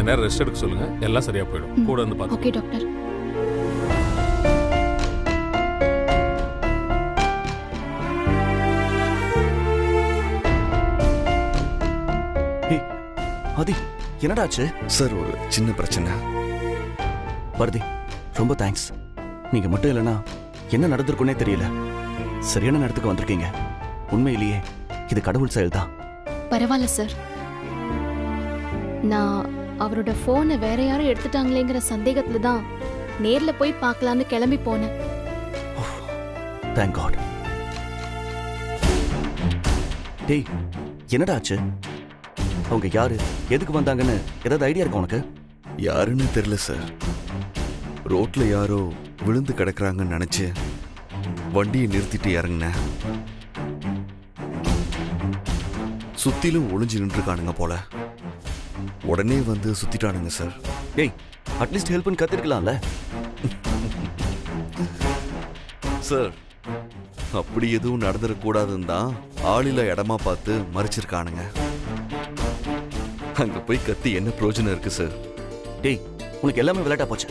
கொஞ்ச நேரம் ரெஸ்ட் எடுக்க சொல்லுங்க, எல்லாம் சரியா போயிடும். கூட வந்து பாத்து. Okay doctor. ஆதி, என்னடா ஆச்சு? சார், ஒரு சின்ன பிரச்சனை. பாரதி, ரொம்ப தேங்க்ஸ். நீங்க மட்டும் இல்லைன்னா என்ன நடந்திருக்குன்னே தெரியல. சரியான நேரத்துக்கு வந்திருக்கீங்க. உண்மையிலேயே இது கடவுள் செயல் தான். பரவாயில்ல சார். நான் அவரோட போனை வேற யாரும் எடுத்துட்டாங்களேங்கிற சந்தேகத்துல தான் நேர்ல போய் பார்க்கலான்னு கிளம்பி போனேன். Thank God. டேய், என்னடா ஆச்சு? அவங்க யாரு, எதுக்கு வந்தாங்கன்னு ஏதாவது ஐடியா இருக்கா உனக்கு? யாருன்னு தெரியல சார். ரோட்ல யாரோ விழுந்து கிடக்குறாங்கன்னு நினைச்சு வண்டியை நிறுத்திட்டு இறங்கினேன். சுத்திலும் ஒளிஞ்சு நின்றுக்கானுங்க போல. உடனே வந்து சுத்திட்டானுங்க சார். டேய், அட்லீஸ்ட் ஹெல்ப்னு கத்திருக்கலாம்ல. சார், அப்படி எதுவும் நடந்துடக்கூடாதுன்னு தான் ஆளில இடமா பார்த்து மறிச்சிருக்கானுங்க. அங்க போய் கத்தி என்ன பிரயோஜனம் இருக்கு சார்? டேய், உனக்கு எல்லாமே விளையாட்டா போச்சு.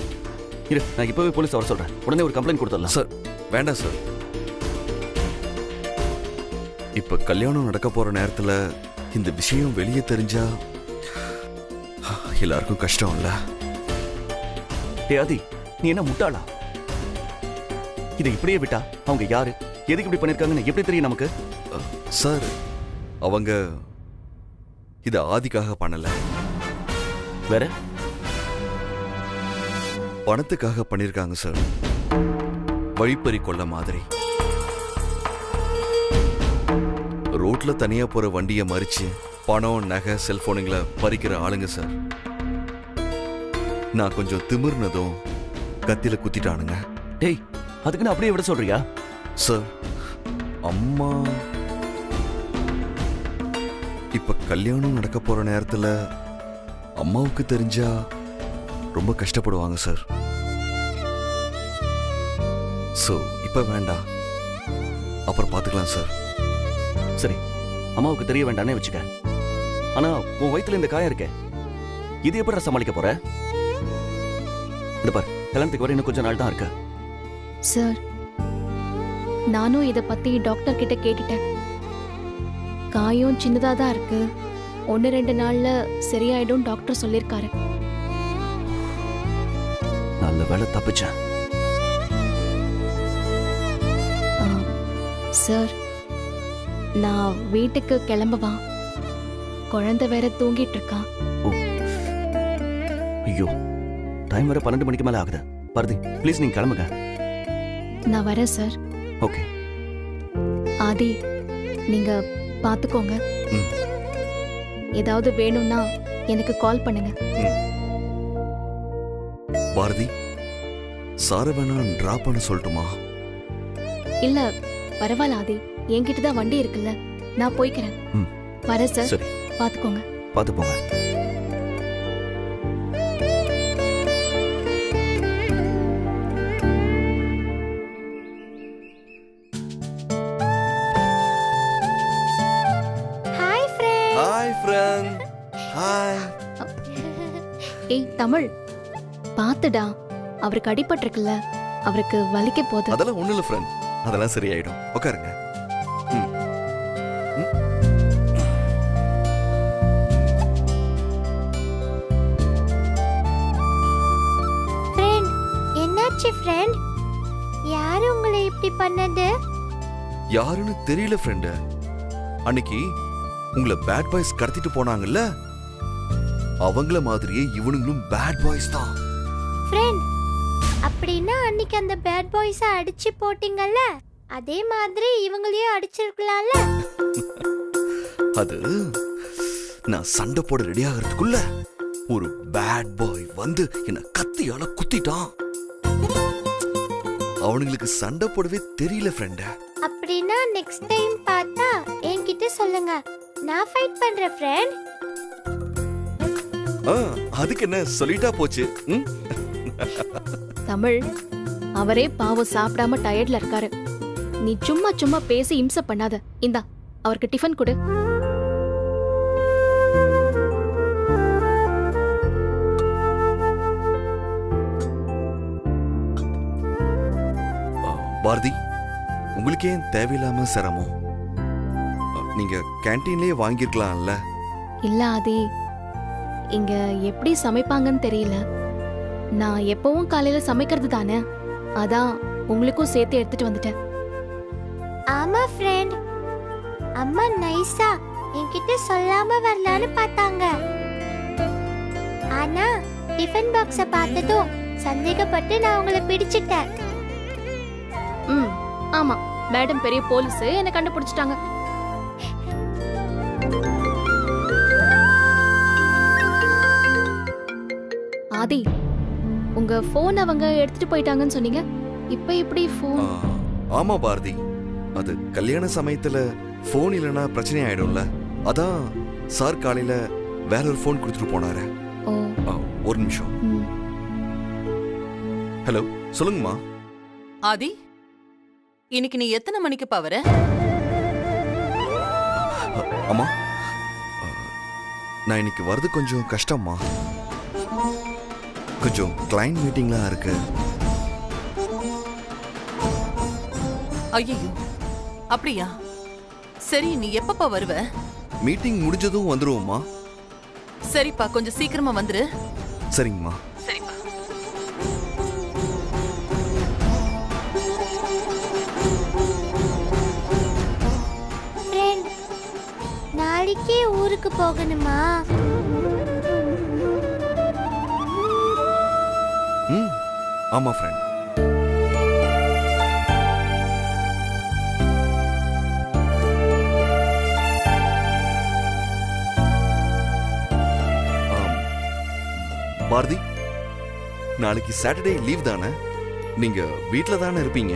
இரு, நான் இப்பவே போலீஸ் வர சொல்றேன். உடனே ஒரு கம்ப்ளைண்ட் கொடுத்துடலாம். சார், வேண்டாம் சார். இப்ப கல்யாணம் நடக்க போற நேரத்துல இந்த விஷயம் வெளியே தெரிஞ்சா எல்லாருக்கும் கஷ்டம் இல்ல? டேய் ஆதி, நீ என்ன முட்டாளா? இதை இப்படியே விட்டா அவங்க யாரு, எதுக்கு இப்படி பண்ணிருக்காங்கன்னு எப்படி தெரியும் நமக்கு? சார், அவங்க இத ஆதிக்காக பண்ணல, வேற பணத்துக்காக பண்ணிருக்காங்க சார். வழிப்பறி கொள்ள மாதிரி. ரோட்ல தனியா போற வண்டியை மறிச்சு பணம், நகை, செல்போனுங்களை பறிக்கிற ஆளுங்க சார். நான் கொஞ்சம் திமிர்னதும் கத்தியில குத்திட்டானுங்க. டேய், அதுக்குன்னு அப்படியே விட சொல்றியா? சார், அம்மா இப்ப கல்யாணம் நடக்க போற நேரத்துல அம்மாவுக்கு தெரிஞ்சா ரொம்ப கஷ்டப்படுவாங்க சார். சோ இப்ப வேண்டாம், அப்புறம் பாத்துக்கலாம் சார். சரி, அம்மாவுக்கு தெரிய வேண்டானே வச்சுக்க. ஆனா உன் வயித்துல இந்த காயம் இருக்கே, இது எப்படி சமாளிக்க போற? இந்த பார், கல்யாணத்துக்கு வர இன்னும் கொஞ்ச நாள் தான் இருக்கு. சார், நானும் இத பத்தி டாக்டர் கிட்ட கேட்டுட்டேன். காயம் சின்னதா தான் இருக்கு, 1-2 நாள்ல சரியாயிடும் டாக்டர் சொல்லிருக்காரு. நல்ல வேலை தப்பிச்சேன். சார், நான் வீட்டுக்கு கிளம்பவா? குழந்தை வேற தூங்கிட்டு இருக்கா. ஐயோ, டைம் வர 12 மணிக்கு மேல ஆகுது. பாரதி, ப்ளீஸ் நீங்க கிளம்புங்க. நான் வரேன் சார். ஓகே. ஆதி, நீங்க பாத்துக்கோங்க. ஏதாவது வேணும்னா எனக்கு கால் பண்ணுங்க. பாரதி, சார வேணா டிராப் பண்ண சொல்லட்டுமா? இல்ல பரவாயில்ல ஆதி, என்கிட்ட தான் வண்டி இருக்குல்ல, நான் போய்க்கிறேன். வரேன் சார். சரி, பாத்துக்கோங்க. பாத்து போங்க. ஏய் தமிழ், பாத்துடா, அவருக்கு அடிபட்டிருக்குல்ல, அவருக்கு வலிக்க போகுது. அதெல்லாம் ஒண்ணு இல்ல ஃப்ரெண்ட், அதெல்லாம் சரியாயிடும். உட்காருங்க. ஃப்ரெண்ட், என்னாச்சு ஃப்ரெண்ட்? யாரு உங்களை இப்படி பண்ணது? யாருன்னு தெரியல ஃப்ரெண்ட். அன்னைக்கு உங்களை பேட் பாய்ஸ் கடத்திட்டு போனாங்கல்ல, அவங்கள மாதிரியே இவனுங்களும் பேட் பாய்ஸ் தான். ஃப்ரெண்ட், அப்படின்னா அன்னைக்கு அந்த பேட் பாய்ஸ அடிச்சு போட்டீங்கல்ல, அதே மாதிரி இவங்களையும் அடிச்சிருக்கலாம்ல. அது நான் சண்டை போட ரெடி ஆகிறதுக்குள்ள ஒரு பேட் பாய் வந்து என்ன கத்தியால குத்திட்டான். அவனுங்களுக்கு சண்டை போடவே தெரியல ஃப்ரெண்ட். அப்படின்னா நெக்ஸ்ட் டைம் பார்த்தா என்கிட்ட சொல்லுங்க, நான் ஃபைட் பண்றேன் ஃப்ரெண்ட். அதுக்கு என்ன, சொல்லிட்டா போச்சு. தமிழ், அவரே பாவம் சாப்பிடாம டயர்ட்ல இருக்காரு. நீ சும்மா சும்மா பேசி இம்சை பண்ணாத. இந்தா, அவருக்கு டிஃபன் கொடு. பாரதி, உங்களுக்கு ஏன் தேவையில்லாம சிரமம்? நீங்க கேன்டீன்லயே வாங்கியிருக்கலாம்ல. இல்ல ஆதி, இங்க எப்படி சமைப்பாங்கன்னு தெரியல. நான் எப்பவும் காலையில சமைக்கிறது தானே, அதான் உங்களுக்கும் சேர்த்து எடுத்துட்டு வந்துட்டேன். ஆமா ஃப்ரெண்ட், அம்மா நைஸா என்கிட்ட சொல்லாம வரலான்னு பார்த்தாங்க. ஆனா டிஃபன் பாக்ஸ பார்த்ததும் சந்தேகப்பட்டு நான் உங்களை பிடிச்சிட்டேன். ம், ஆமா, மேடம் பெரிய போலீஸ், என்ன கண்டுபிடிச்சிட்டாங்க. ஆதி, உங்க போன் அவங்க எடுத்துட்டு போயிட்டாங்கன்னு சொன்னீங்க. இப்ப எப்படி போன்? ஆமா பாரதி, அது கல்யாண சமயத்துல போன் இல்லைன்னா பிரச்சனை ஆயிடும்ல. அதான் சார் காலையில வேற ஒரு போன் கொடுத்துட்டு போனாரு. ஓ, ஒரு நிமிஷம். ம். ஹலோ, சொல்லுங்கம்மா. ஆதி, இன்னைக்கு நீ எத்தனை மணிக்கு வர? அம்மா, நான் இன்னைக்கு வரது கொஞ்சம் கஷ்டம்மா. கொஞ்சம் கிளைண்ட் மீட்டிங்லாம் இருக்கு. ஐயோ, அப்படியா? சரி, நீ எப்பப்பா வருவ? மீட்டிங் முடிஞ்சதும் வந்துருவோம்மா. சரிப்பா, கொஞ்சம் சீக்கிரமா வந்துரு. சரிங்கம்மா. சரிப்பா. ஃப்ரெண்ட், நாளைக்கே ஊருக்கு போகணுமா? ம், ஆமா ஃப்ரெண்ட். பாரதி, நாளைக்கு சாட்டர்டே லீவ் தானே? நீங்க வீட்ல தானே இருப்பீங்க?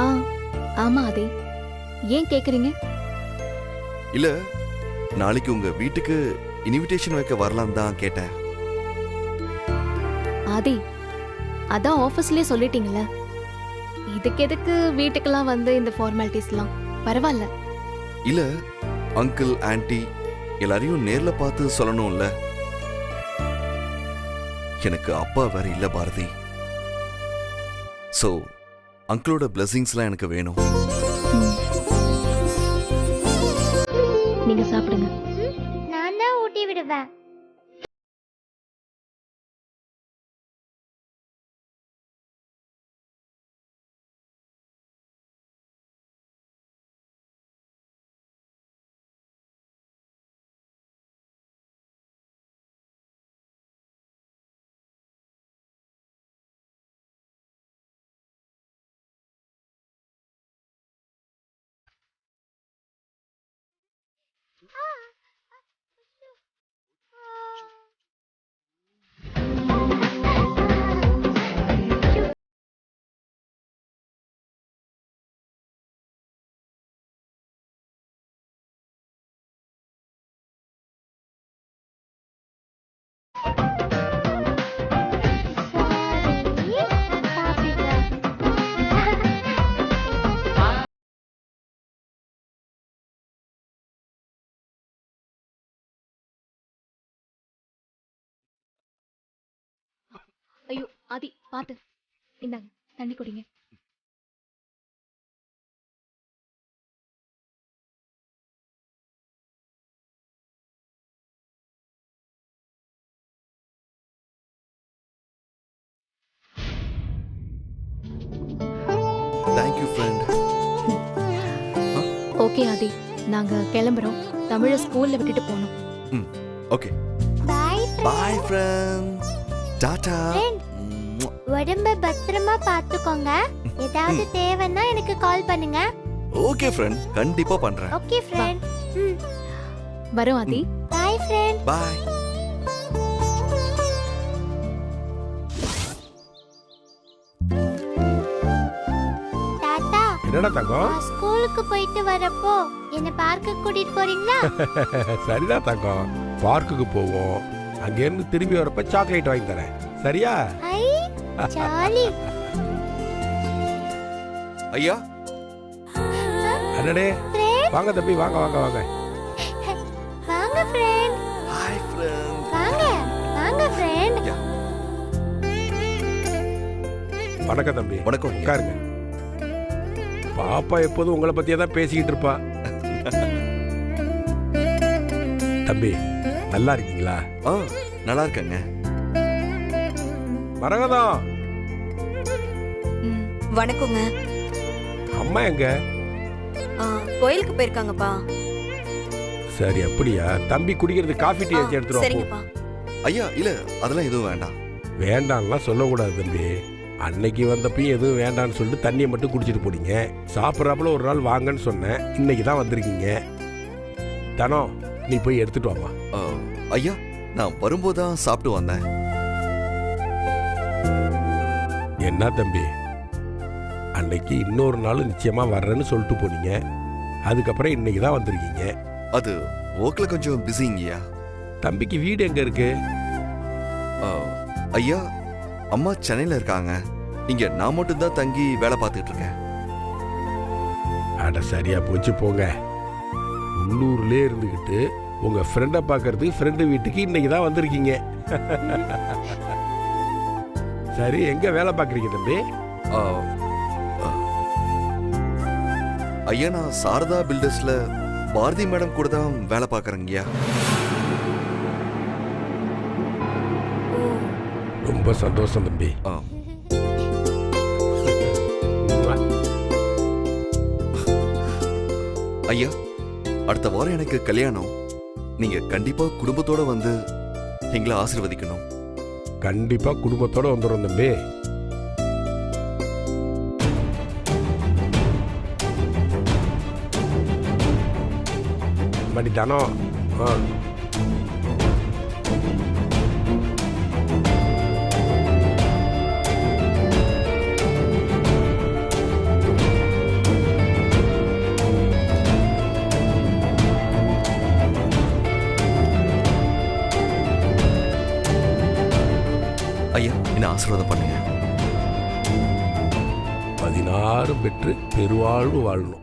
ஆ, ஆமா ஆதி. ஏன் கேக்குறீங்க? இல்ல, நாளைக்கு உங்க வீட்டுக்கு இன்விடேஷன் வைக்க வரலாம் தான் கேட்டேன். ஆதி, அதான் ஆபீஸ்லயே சொல்லிட்டீங்கல்ல, இதுக்கு எதுக்கு வீட்டுக்கெல்லாம் வந்து இந்த ஃபார்மாலிட்டிஸ்லாம்? பரவாயில்ல. இல்ல, அங்கிள் ஆன்ட்டி எல்லாரையும் நேர்ல பார்த்து சொல்லணும்ல. எனக்கு அப்பா வேற இல்ல பாரதி. சோ அங்கிளோட பிளெஸிங்ஸ்லாம் எனக்கு வேணும். ம். நீங்க சாப்பிடுங்க. நான் தான் ஊட்டி விடுவேன். ஐயோ ஆதி, பாத்து. இந்தாங்க, தண்ணி குடிங்க. Thank you friend. Okay Aadhi, நாங்க கிளம்புறோம். தமிழ ஸ்கூல்ல விட்டுட்டு போனோம். Okay. Bye Bye friends. Tata. Friend, உடம்ப பத்திரமா பாத்துக்கோங்க. ஏதாவது தேவைன்னா எனக்கு கால் பண்ணுங்க. ஓகே friend, கண்டிப்பா பண்றேன். Okay friend. வரோம் ஆதி. Bye friend. Bye. டாடா. என்னடா தங்கம்? நான் ஸ்கூலுக்கு போயிட்டு வரப்போ என்ன பார்க்க கூட்டிட்டு போறீங்களா? சரிதான் தங்கம், பார்க்குக்கு போவோம். அங்க இருந்து திரும்பி வரப்ப சாக்லேட் வாங்கி தரேன், சரியா? ஐ ஜாலி. ஐயா. அடடே, வாங்க தம்பி, வாங்க வாங்க வாங்க. வாங்க ஃப்ரெண்ட். Hi friend. வாங்க வாங்க ஃப்ரெண்ட். வணக்கம் தம்பி. வணக்கம் ஐயா. உட்காருங்க. பாப்பா எப்போதும் உங்களை பத்தியே தான் பேசிக்கிட்டு இருப்பா. தம்பி நல்லா இருக்கீங்களா? நல்லா இருக்கேங்க. மரகதம் வணக்கங்க. அம்மா எங்க? கோயிலுக்கு போயிருக்காங்கப்பா. சரி அப்படியா? தம்பி குடிக்கிறது காஃபி டீ வச்சு எடுத்துருவோம். சரிங்கப்பா. ஐயா இல்ல அதெல்லாம் எதுவும் வேண்டாம். வேண்டாம்லாம் சொல்லக்கூடாது தம்பி. அன்னைக்கு வந்தப்பயும் எதுவும் வேண்டான்னு சொல்லிட்டு தண்ணியை மட்டும் குடிச்சிட்டு போனீங்க. சாப்பிட்றாப்புல ஒரு நாள் வாங்கன்னு சொன்னேன், இன்னைக்கு தான் வந்திருக்கீங்க. தனோ நீ போய் எடுத்துட்டு வாமா. ஐயா நான் வரும்போதுதான் சாப்பிட்டு வந்தேன். என்ன தம்பி, அன்னைக்கு இன்னொரு நாள் நிச்சயமா வர்றேன்னு சொல்லிட்டு போனீங்க, அதுக்கப்புறம் இன்னைக்கு தான் வந்திருக்கீங்க. அது ஒர்க்ல கொஞ்சம் பிஸிங்கய்யா. தம்பிக்கு வீடு எங்க இருக்கு? ஐயா அம்மா சென்னையில இருக்காங்க. இங்க நான் மட்டும் தான் தங்கி வேலை பார்த்துட்டு இருக்கேன். அட சரியா போச்சு போங்க. உள்ளூர்லயே இருந்துகிட்டு உங்க ஃப்ரெண்டை பார்க்கறதுக்கு ஃப்ரெண்டு வீட்டுக்கு இன்னைக்கு தான் வந்திருக்கீங்க. சரி எங்க வேலை பார்க்குறீங்க தம்பி? ஐயா நான் சாரதா பில்டர்ஸ்ல பாரதி மேடம் கூட தான் வேலை பார்க்கறேங்கய்யா. ரொம்ப சந்தோஷம் தம்பி. ஐயா அடுத்த வாரம் எனக்கு கல்யாணம். நீங்க கண்டிப்பா குடும்பத்தோட வந்து எங்களை ஆசீர்வதிக்கணும். கண்டிப்பா குடும்பத்தோட வந்துடும் தம்பி. மடித்தானோ? ஐயா என்ன ஆசீர்வாதம் பண்ணுங்க. 16 பெற்று பெருவாழ்வு வாழணும்.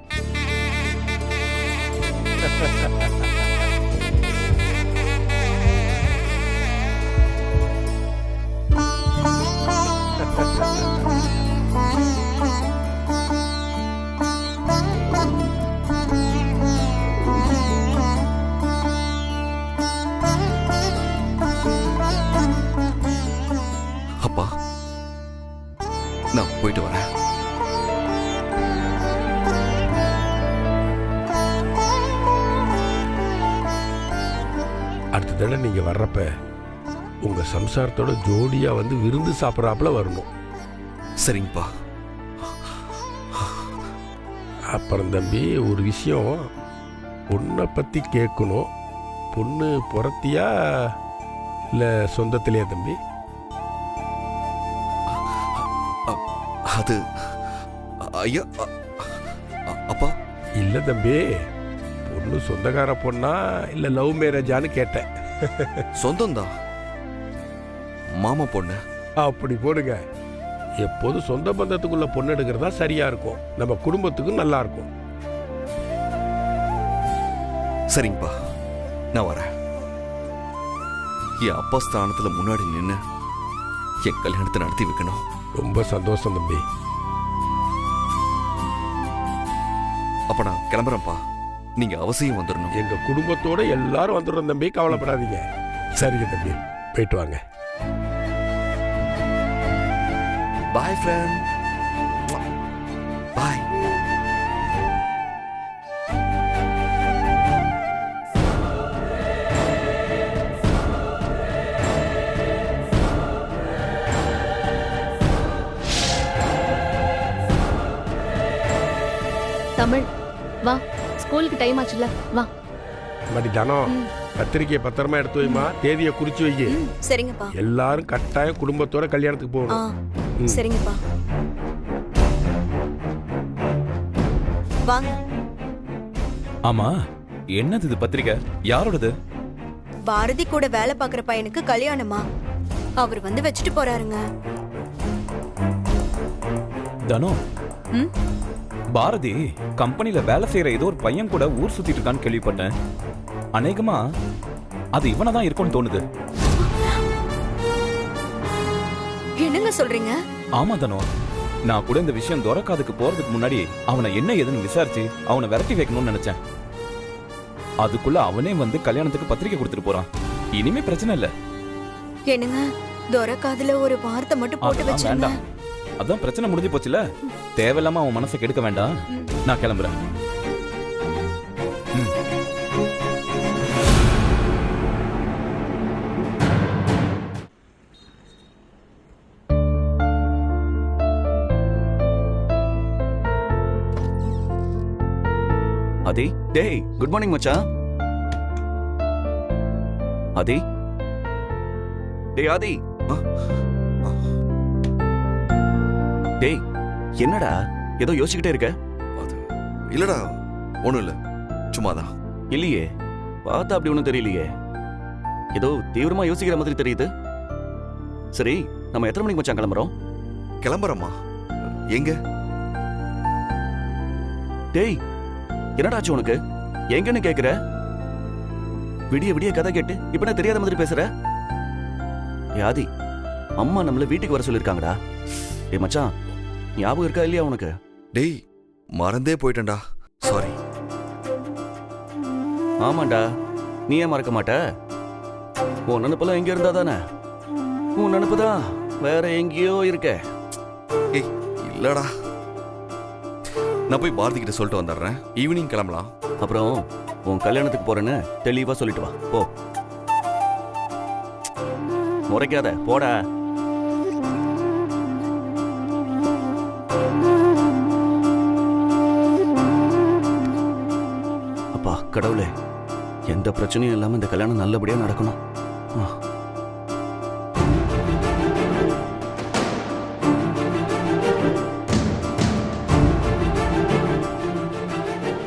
அப்பா நான் போயிட்டு வரேன். அடுத்த தடவை நீங்க வர்றப்ப உங்க சம்சாரத்தோட ஜோடியா வந்து விருந்து சாப்பிட்றாப்புல வரணும். சரிங்கப்பா. அப்புறம் தம்பி ஒரு விஷயம், பொண்ணை பத்தி கேட்கணும். பொண்ணு புறத்தியா இல்ல சொந்தத்திலேயா தம்பி? அது ஐயா அப்பா இல்ல தம்பி, பொண்ணு சொந்தக்கார பொண்ணா இல்ல லவ் மேரேஜான்னு கேட்டேன். சொந்தம்தான், மாமா பொண்ணு. அப்படி போடுங்க. எப்போதும் சொந்த பந்தத்துக்குள்ள பொண்ணு எடுக்கிறதா சரியா இருக்கும், நம்ம குடும்பத்துக்கும் நல்லா இருக்கும். சரிங்கப்பா நான் வரேன். என் அப்பா ஸ்தானத்துல முன்னாடி நின்று என் கல்யாணத்தை நடத்தி வைக்கணும். ரொம்ப சந்தோஷம் தம்பி. அப்ப நான் கிளம்புறேன்ப்பா. நீங்க அவசியம் வந்துடணும். எங்க குடும்பத்தோட எல்லாரும் வந்துடுறோம் தம்பி, கவலைப்படாதீங்க. சரிங்க தம்பி, போயிட்டு வாங்க. பாய் ஃப்ரெண்ட். பாய். தமிழ் வா, ஸ்கூலுக்கு டைம் ஆச்சுல, வா. மடி தானோ, பத்திரிக்கையை பத்திரமா எடுத்து வைமா, தேதியை குறிச்சு வை. சரிங்கப்பா. எல்லாரும் கட்டாயம் குடும்பத்தோட கல்யாணத்துக்கு போகணும். சரிங்கப்பா. வாங்க. ஆமா, என்னது இது பத்திரிக்கை? யாரோடது? பாரதி கூட வேலை பார்க்குற பையனுக்கு கல்யாணமா? அவர் வந்து வச்சுட்டு போறாருங்க. தனோ, பாரதி கம்பெனில வேலை செய்யற ஏதோ ஒரு பையன் கூட ஊர் சுத்திட்டு இருக்கான்னு கேள்விப்பட்டேன். அநேகமா அது இவனை தான் இருக்கும்னு தோணுது. என்னங்க சொல்றீங்க? ஆமா தனோ, நான் கூட இந்த விஷயம் துறக்காதுக்கு போறதுக்கு முன்னாடி அவனை என்ன ஏதுன்னு விசாரிச்சு அவனை விரட்டி வைக்கணும்னு நினைச்சேன். அதுக்குள்ள அவனே வந்து கல்யாணத்துக்கு பத்திரிக்கை கொடுத்துட்டு போறான். இனிமே பிரச்சனை இல்ல. என்னங்க துரை காதுல ஒரு வார்த்தை மட்டும் போட்டு அதெல்லாம் வச்சிருங்க. வேண்டாம். அதான் பிரச்சனை முடிஞ்சு போச்சுல. தேவையில்லாம அவன் மனசை கெடுக்க வேண்டாம். நான் கிளம்புறேன். ம். ஆதி, டேய் குட் மார்னிங் மச்சான். ஆதி, டேய் ஆதி. டேய் என்னடா ஏதோ யோசிச்சுக்கிட்டே இருக்க? அது இல்லடா, ஒண்ணும் இல்ல, சும்மாதான். இல்லையே, பார்த்தா அப்படி ஒன்றும் தெரியலையே. ஏதோ தீவிரமா யோசிக்கிற மாதிரி தெரியுது. சரி, நம்ம எத்தனை மணிக்கு மச்சான் கிளம்புறோம்? கிளம்புறமா? எங்க? டேய் என்னடாச்சு உனக்கு? எங்கன்னு கேக்குற? விடிய விடிய கதை கேட்டு இப்ப நான் தெரியாத மாதிரி பேசுற? யாதி, அம்மா நம்மள வீட்டுக்கு வர சொல்லிருக்காங்கடா. டேய் மச்சான், ஞாபகம் இருக்கா இல்லையா உனக்கு? டேய் மறந்தே போயிட்டேன்டா, சாரி. ஆமாண்டா, நீ ஏன் மறக்க மாட்ட? உன் நினைப்பெல்லாம் எங்க இருந்தா தானே? உன் நினைப்புதான் வேற எங்கேயோ இருக்க. ஏய் இல்லடா, நான் போய் பாரதி கிட்ட சொல்லிட்டு வந்துடுறேன். ஈவினிங் கிளம்பலாம். அப்புறம் உன் கல்யாணத்துக்கு போறேன்னு தெளிவா சொல்லிட்டு வா. போ, முறைக்காத, போடா. அப்பா கடவுளே, எந்த பிரச்சனையும் இல்லாம இந்த கல்யாணம் நல்லபடியா நடக்கணும்.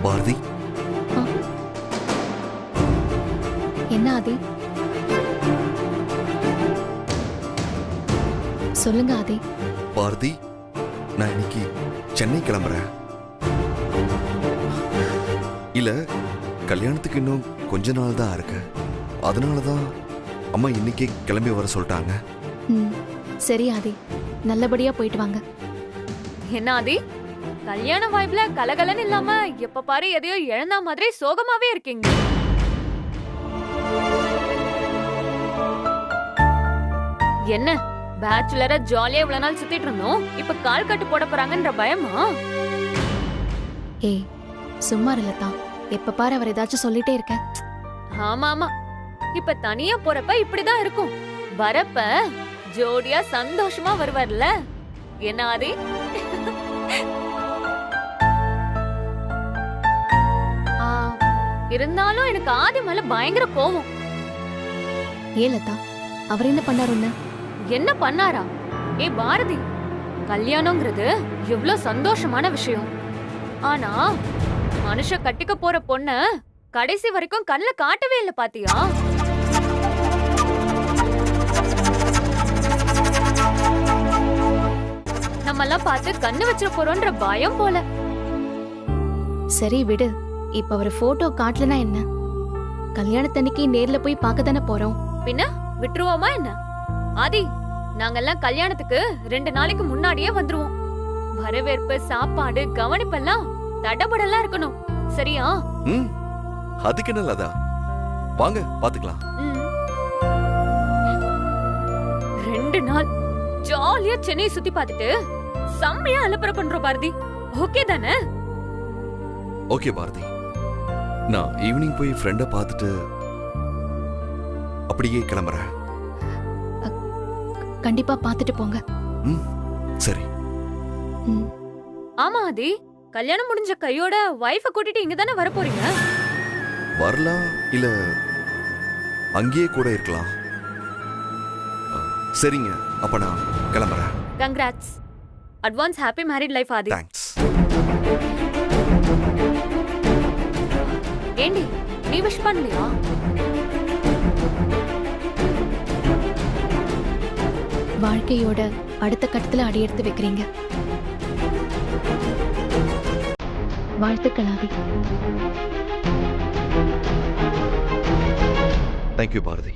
பாரதி, என்ன ஆதி? சொல்லுங்க ஆதி. பாரதி, நான் இன்னைக்கு சென்னை கிளம்புறேன். இல்ல, கல்யாணத்துக்கு இன்னும் கொஞ்ச நாள் தான் இருக்கு. அதனாலதான் அம்மா இன்னைக்கே கிளம்பி வர சொல்லிட்டாங்க. சரி ஆதி, நல்லபடியா போயிட்டு வாங்க. என்ன ஆதி, கல்யாண வாய்ப்புல கலகலன்னு இல்லாம எப்ப பாரு எதையோ இழந்த மாதிரி சோகமாவே இருக்கீங்க. என்ன பேச்சுலரா ஜாலியா இவ்வளவு நாள் சுத்திட்டு இருந்தோம், இப்ப கால் கட்டு போட போறாங்கன்ற பயமா? ஏய் சும்மா இல்லத்தா, எப்ப பாரு அவர் ஏதாச்சும் சொல்லிட்டே இருக்க. ஆமா ஆமா, இப்ப தனியா போறப்ப இப்படிதான் இருக்கும். வரப்ப ஜோடியா சந்தோஷமா வருவார்ல. என்ன ஆதி? இருந்தாலும் எனக்கு ஆதி மேல பயங்கர கோவம். ஏலத்தா, அவர் என்ன பண்ணாரு? என்ன பண்ணாரா? ஏ பாரதி, கல்யாணம்ங்கிறது எவ்வளவு சந்தோஷமான விஷயம். ஆனா மனுஷ கட்டிக்க போற பொண்ண கடைசி வரைக்கும் கண்ணுல காட்டவே இல்ல பாத்தியா? நம்ம எல்லாம் பார்த்து கண்ணு வச்சிட போறோம்ன்ற பயம் போல. சரி விடு, இப்ப அவர் போட்டோ காட்டலனா என்ன? கல்யாணத்தன்னைக்கு நேர்ல போய் பார்க்க தானே போறோம். பின்ன விட்டுருவோமா என்ன? ஆதி, நாங்கெல்லாம் கல்யாணத்துக்கு 2 நாளைக்கு முன்னாடியே வந்துருவோம். வரவேற்பு, சாப்பாடு, கவனிப்பெல்லாம் தடபடலாம் இருக்கணும். சரியா? அதுக்கு என்னலதா, வாங்க பாத்துக்கலாம். 2 நாள் ஜாலியா சென்னை சுத்தி பார்த்துட்டு செம்மையா அலப்பற பண்றோம் பாரதி. ஓகே தானே? ஓகே பாரதி, நான் ஈவினிங் போய் ஃப்ரெண்ட பார்த்துட்டு அப்படியே கிளம்புறேன். கண்டிப்பா பார்த்துட்டு போங்க. சரி. ஆமா ஆதி, கல்யாணம் முடிஞ்ச கையோட வைஃப கூட்டிட்டு இங்க தானே வர போறீங்க? வரலாம், இல்ல அங்கேயே கூட இருக்கலாம். சரிங்க, அப்ப நான் கிளம்புறேன். Congrats. Advance happy married life Aadhi. Thanks. ஏண்டி, நீ விஷ் பண்ணலையா? வாழ்க்கையோட அடுத்த கட்டத்துல அடியெடுத்து வைக்கிறீங்க. வாழ்த்துக்கள் ஆதி. தேங்க்யூ பாரதி.